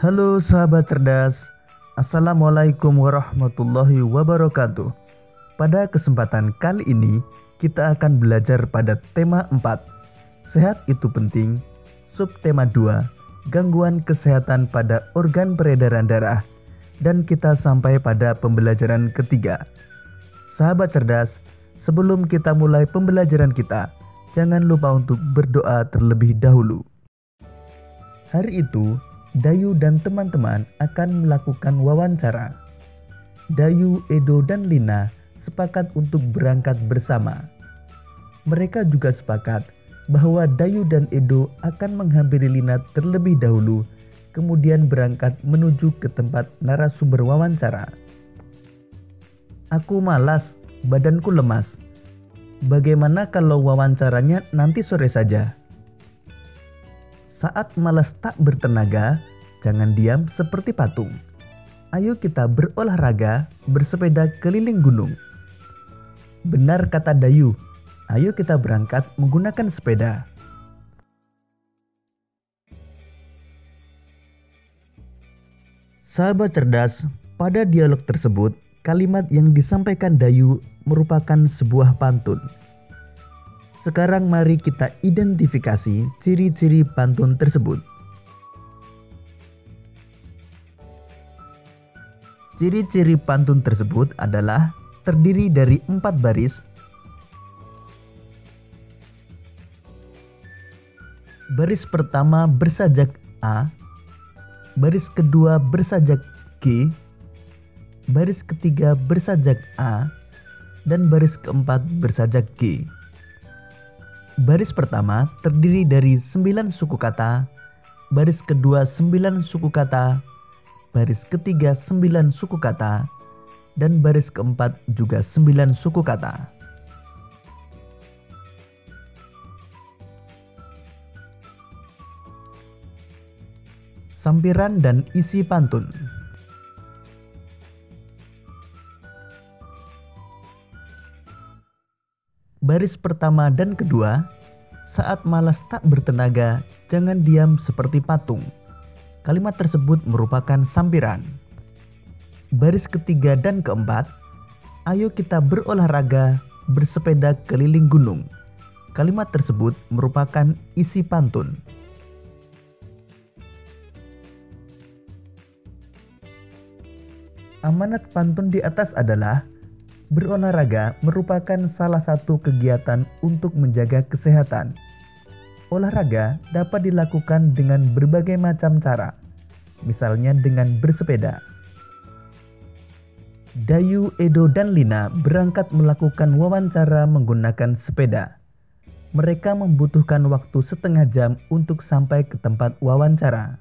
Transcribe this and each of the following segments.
Halo sahabat cerdas, Assalamualaikum warahmatullahi wabarakatuh. Pada kesempatan kali ini kita akan belajar pada tema 4, sehat itu penting, subtema 2, gangguan kesehatan pada organ peredaran darah, dan kita sampai pada pembelajaran ketiga. Sahabat cerdas, sebelum kita mulai pembelajaran kita, jangan lupa untuk berdoa terlebih dahulu. Hari itu Dayu dan teman-teman akan melakukan wawancara. Dayu, Edo, dan Lina sepakat untuk berangkat bersama. Mereka juga sepakat bahwa Dayu dan Edo akan menghampiri Lina terlebih dahulu, kemudian berangkat menuju ke tempat narasumber wawancara. Aku malas, badanku lemas. Bagaimana kalau wawancaranya nanti sore saja? Saat malas tak bertenaga, jangan diam seperti patung. Ayo kita berolahraga, bersepeda keliling gunung. Benar kata Dayu, ayo kita berangkat menggunakan sepeda. Sahabat cerdas, pada dialog tersebut, kalimat yang disampaikan Dayu merupakan sebuah pantun. Sekarang mari kita identifikasi ciri-ciri pantun tersebut. Ciri-ciri pantun tersebut adalah terdiri dari 4 baris. Baris pertama bersajak A, baris kedua bersajak G, baris ketiga bersajak A, dan baris keempat bersajak G. Baris pertama terdiri dari 9 suku kata, baris kedua 9 suku kata, baris ketiga 9 suku kata, dan baris keempat juga 9 suku kata. Sampiran dan isi pantun. Baris pertama dan kedua, saat malas tak bertenaga, jangan diam seperti patung. Kalimat tersebut merupakan sampiran. Baris ketiga dan keempat, ayo kita berolahraga, bersepeda keliling gunung. Kalimat tersebut merupakan isi pantun. Amanat pantun di atas adalah berolahraga merupakan salah satu kegiatan untuk menjaga kesehatan. Olahraga dapat dilakukan dengan berbagai macam cara, misalnya dengan bersepeda. Dayu, Edo, dan Lina berangkat melakukan wawancara menggunakan sepeda. Mereka membutuhkan waktu setengah jam untuk sampai ke tempat wawancara.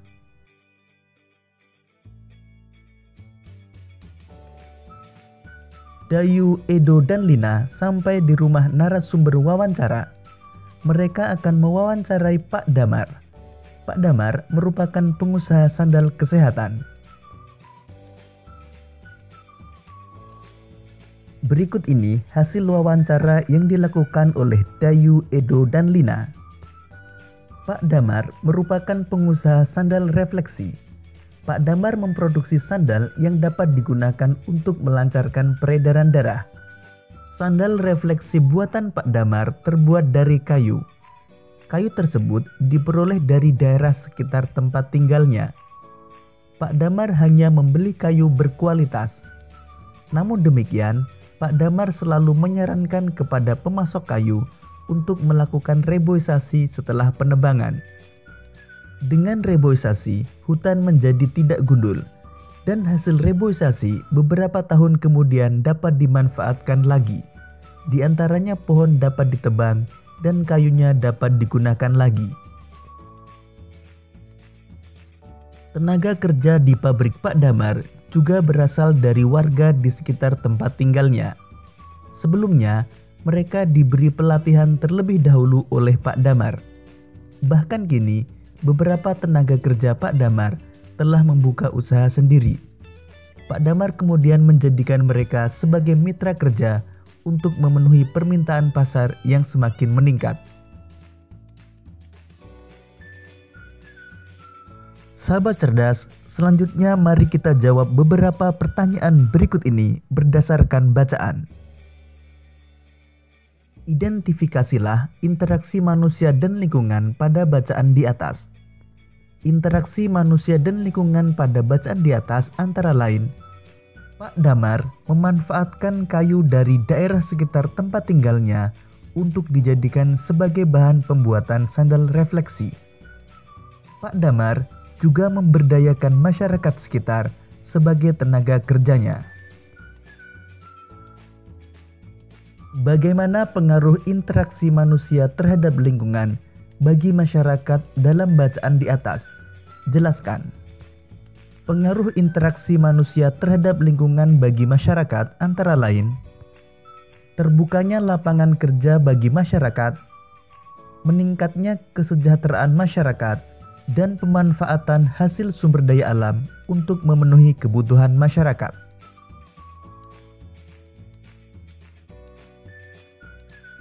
Dayu, Edo, dan Lina sampai di rumah narasumber wawancara. Mereka akan mewawancarai Pak Damar. Pak Damar merupakan pengusaha sandal kesehatan. Berikut ini hasil wawancara yang dilakukan oleh Dayu, Edo, dan Lina. Pak Damar merupakan pengusaha sandal refleksi. Pak Damar memproduksi sandal yang dapat digunakan untuk melancarkan peredaran darah. Sandal refleksi buatan Pak Damar terbuat dari kayu. Kayu tersebut diperoleh dari daerah sekitar tempat tinggalnya. Pak Damar hanya membeli kayu berkualitas. Namun demikian, Pak Damar selalu menyarankan kepada pemasok kayu untuk melakukan reboisasi setelah penebangan. Dengan reboisasi, hutan menjadi tidak gundul, dan hasil reboisasi beberapa tahun kemudian dapat dimanfaatkan lagi. Di antaranya pohon dapat ditebang dan kayunya dapat digunakan lagi. Tenaga kerja di pabrik Pak Damar juga berasal dari warga di sekitar tempat tinggalnya. Sebelumnya, mereka diberi pelatihan terlebih dahulu oleh Pak Damar. Bahkan kini, beberapa tenaga kerja Pak Damar telah membuka usaha sendiri. Pak Damar kemudian menjadikan mereka sebagai mitra kerja untuk memenuhi permintaan pasar yang semakin meningkat. Sahabat cerdas, selanjutnya mari kita jawab beberapa pertanyaan berikut ini berdasarkan bacaan. Identifikasilah interaksi manusia dan lingkungan pada bacaan di atas. Interaksi manusia dan lingkungan pada bacaan di atas antara lain: Pak Damar memanfaatkan kayu dari daerah sekitar tempat tinggalnya untuk dijadikan sebagai bahan pembuatan sandal refleksi. Pak Damar juga memberdayakan masyarakat sekitar sebagai tenaga kerjanya. Bagaimana pengaruh interaksi manusia terhadap lingkungan bagi masyarakat dalam bacaan di atas? Jelaskan. Pengaruh interaksi manusia terhadap lingkungan bagi masyarakat antara lain: terbukanya lapangan kerja bagi masyarakat, meningkatnya kesejahteraan masyarakat, dan pemanfaatan hasil sumber daya alam untuk memenuhi kebutuhan masyarakat.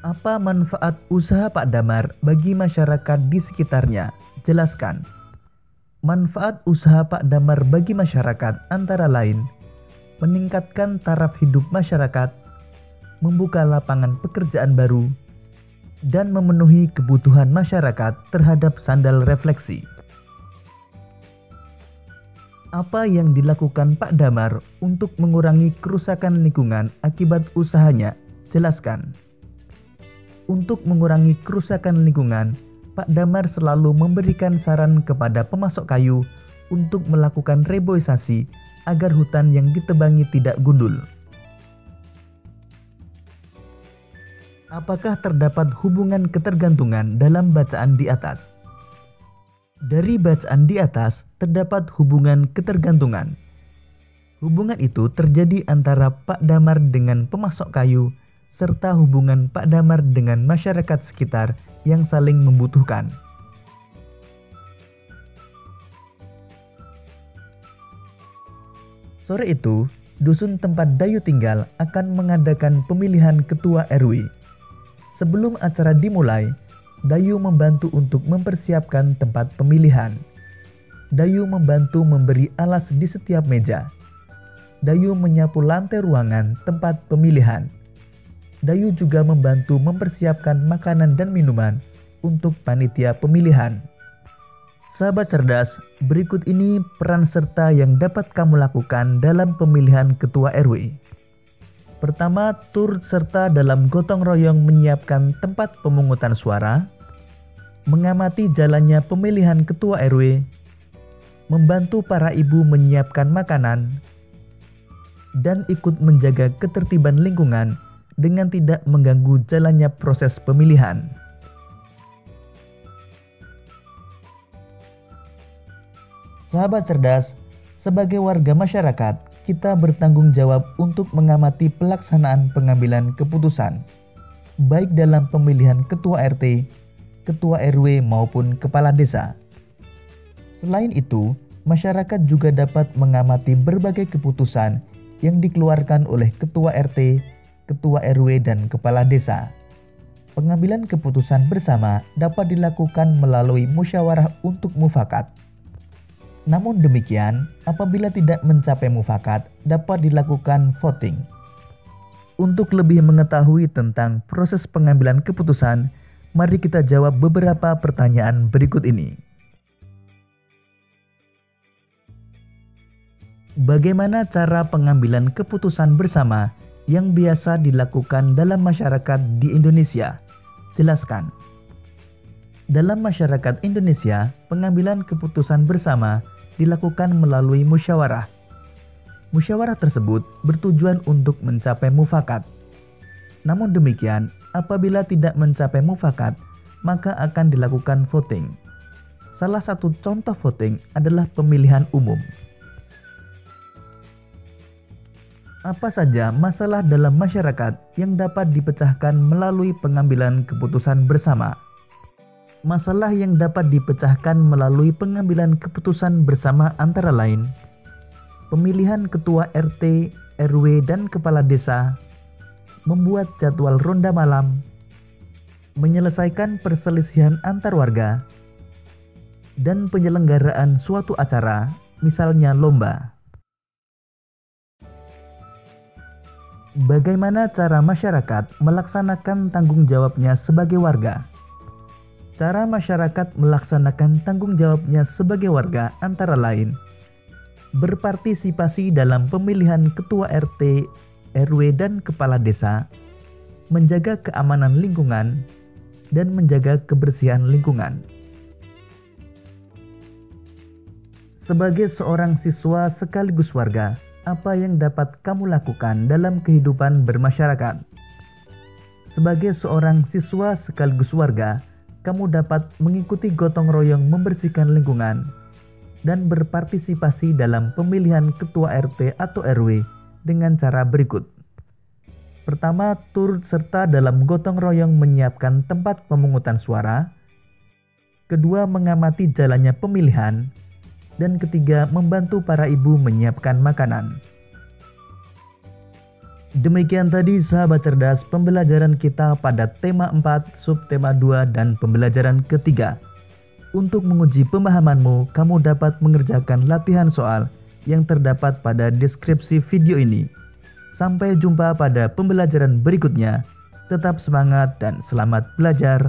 Apa manfaat usaha Pak Damar bagi masyarakat di sekitarnya? Jelaskan. Manfaat usaha Pak Damar bagi masyarakat antara lain: meningkatkan taraf hidup masyarakat, membuka lapangan pekerjaan baru, dan memenuhi kebutuhan masyarakat terhadap sandal refleksi. Apa yang dilakukan Pak Damar untuk mengurangi kerusakan lingkungan akibat usahanya? Jelaskan. Untuk mengurangi kerusakan lingkungan, Pak Damar selalu memberikan saran kepada pemasok kayu untuk melakukan reboisasi agar hutan yang ditebangi tidak gundul. Apakah terdapat hubungan ketergantungan dalam bacaan di atas? Dari bacaan di atas terdapat hubungan ketergantungan. Hubungan itu terjadi antara Pak Damar dengan pemasok kayu serta hubungan Pak Damar dengan masyarakat sekitar yang saling membutuhkan. Sore itu, dusun tempat Dayu tinggal akan mengadakan pemilihan ketua RW. Sebelum acara dimulai, Dayu membantu untuk mempersiapkan tempat pemilihan. Dayu membantu memberi alas di setiap meja. Dayu menyapu lantai ruangan tempat pemilihan. Dayu juga membantu mempersiapkan makanan dan minuman untuk panitia pemilihan. Sahabat cerdas, berikut ini peran serta yang dapat kamu lakukan dalam pemilihan ketua RW. Pertama, turut serta dalam gotong royong menyiapkan tempat pemungutan suara, mengamati jalannya pemilihan ketua RW, membantu para ibu menyiapkan makanan, dan ikut menjaga ketertiban lingkungan dengan tidak mengganggu jalannya proses pemilihan. Sahabat cerdas, sebagai warga masyarakat, kita bertanggung jawab untuk mengamati pelaksanaan pengambilan keputusan, baik dalam pemilihan ketua RT, ketua RW maupun kepala desa. Selain itu, masyarakat juga dapat mengamati berbagai keputusan yang dikeluarkan oleh ketua RT, ketua RW, dan kepala desa. Pengambilan keputusan bersama dapat dilakukan melalui musyawarah untuk mufakat. Namun demikian, apabila tidak mencapai mufakat, dapat dilakukan voting. Untuk lebih mengetahui tentang proses pengambilan keputusan, mari kita jawab beberapa pertanyaan berikut ini. Bagaimana cara pengambilan keputusan bersama yang biasa dilakukan dalam masyarakat di Indonesia? Jelaskan. Dalam masyarakat Indonesia, pengambilan keputusan bersama dilakukan melalui musyawarah. Musyawarah tersebut bertujuan untuk mencapai mufakat. Namun demikian, apabila tidak mencapai mufakat, maka akan dilakukan voting. Salah satu contoh voting adalah pemilihan umum. Apa saja masalah dalam masyarakat yang dapat dipecahkan melalui pengambilan keputusan bersama? Masalah yang dapat dipecahkan melalui pengambilan keputusan bersama antara lain: pemilihan ketua RT, RW, dan kepala desa, membuat jadwal ronda malam, menyelesaikan perselisihan antar warga, dan penyelenggaraan suatu acara, misalnya lomba. Bagaimana cara masyarakat melaksanakan tanggung jawabnya sebagai warga? Cara masyarakat melaksanakan tanggung jawabnya sebagai warga antara lain berpartisipasi dalam pemilihan ketua RT, RW, dan kepala desa, menjaga keamanan lingkungan, dan menjaga kebersihan lingkungan. Sebagai seorang siswa sekaligus warga, apa yang dapat kamu lakukan dalam kehidupan bermasyarakat? Sebagai seorang siswa sekaligus warga, kamu dapat mengikuti gotong royong membersihkan lingkungan dan berpartisipasi dalam pemilihan ketua RT atau RW dengan cara berikut. Pertama, turut serta dalam gotong royong menyiapkan tempat pemungutan suara. Kedua, mengamati jalannya pemilihan. Dan ketiga, membantu para ibu menyiapkan makanan. Demikian tadi sahabat cerdas pembelajaran kita pada tema 4, subtema 2, dan pembelajaran ketiga. Untuk menguji pemahamanmu, kamu dapat mengerjakan latihan soal yang terdapat pada deskripsi video ini. Sampai jumpa pada pembelajaran berikutnya. Tetap semangat dan selamat belajar.